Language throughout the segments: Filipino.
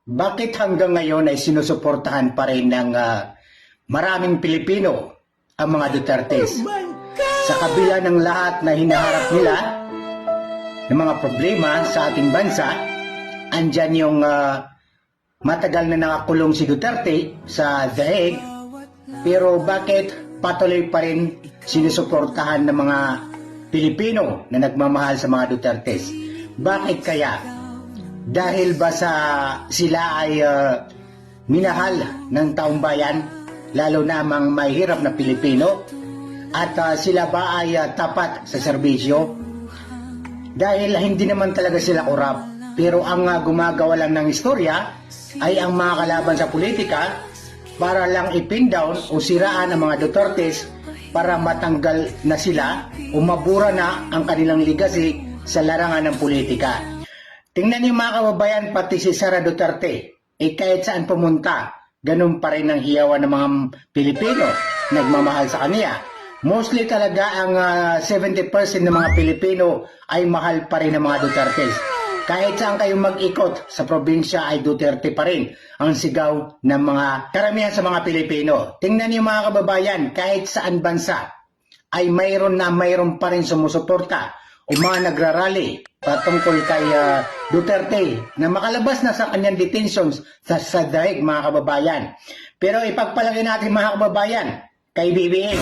Bakit hanggang ngayon ay sinusuportahan pa rin ng maraming Pilipino ang mga Dutertes? Sa kabila ng lahat na hinaharap nila ng mga problema sa ating bansa, andyan yung matagal na nakakulong si Duterte sa The Hague, pero bakit patuloy pa rin sinusuportahan ng mga Pilipino na nagmamahal sa mga Dutertes? Bakit kaya? Dahil ba sila ay minahal ng taong bayan, lalo namang mahirap na Pilipino? At sila ba ay tapat sa serbisyo? Dahil hindi naman talaga sila korap, pero ang gumagawa lang ng istorya ay ang mga kalaban sa politika para lang ipin down o siraan ang mga Dutertes para matanggal na sila o mabura na ang kanilang legacy sa larangan ng politika. Tingnan niyo mga kababayan, pati si Sara Duterte, kahit saan pumunta, ganun pa rin ang hiyawan ng mga Pilipino, nagmamahal sa kanya. Mostly talaga ang 70% ng mga Pilipino ay mahal pa rin ng mga Dutertes. Kahit saan kayo mag-ikot sa probinsya ay Duterte pa rin ang sigaw ng mga karamihan sa mga Pilipino. Tingnan niyo mga kababayan, kahit saan bansa ay mayroon pa rin sumusuporta o mga nagrarally patungkol kay Duterte na makalabas na sa kanyang detentions sa daig mga kababayan. Pero ipagpalagay natin mga kababayan kay BBM,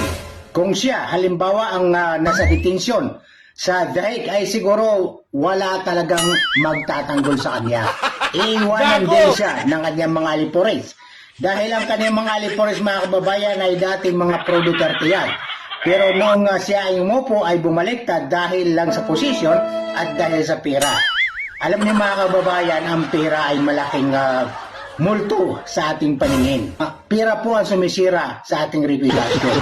kung siya halimbawa ang nasa detention sa daig ay siguro wala talagang magtatanggol sa kanya. Iiwanan din siya ng kanyang mga alipores. Dahil ang kanyang mga alipores mga kababayan ay dating mga pro-Duterte yan. Pero noong siya ay umupo ay bumaliktad dahil lang sa posisyon at dahil sa pera. Alam niyo mga kababayan, ang pera ay malaking multo sa ating paningin. Pera po ang sumisira sa ating reputasyon.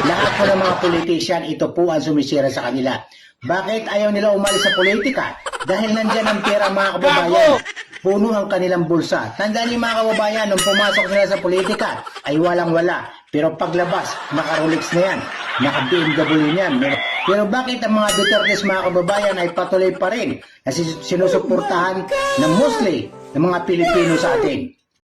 Lahat po ng mga politician, ito po ang sumisira sa kanila. Bakit ayaw nila umalis sa politika? Dahil nandyan ang pera mga kababayan. Puno ang kanilang bulsa. Tandaan niyo mga kababayan, nung pumasok nila sa politika ay walang-wala. Pero paglabas, naka-Rolex na yan, naka-BMW yan. Pero bakit ang mga Dutertes mga kababayan ay patuloy pa rin na sinusuportahan ng mostly ng mga Pilipino sa atin?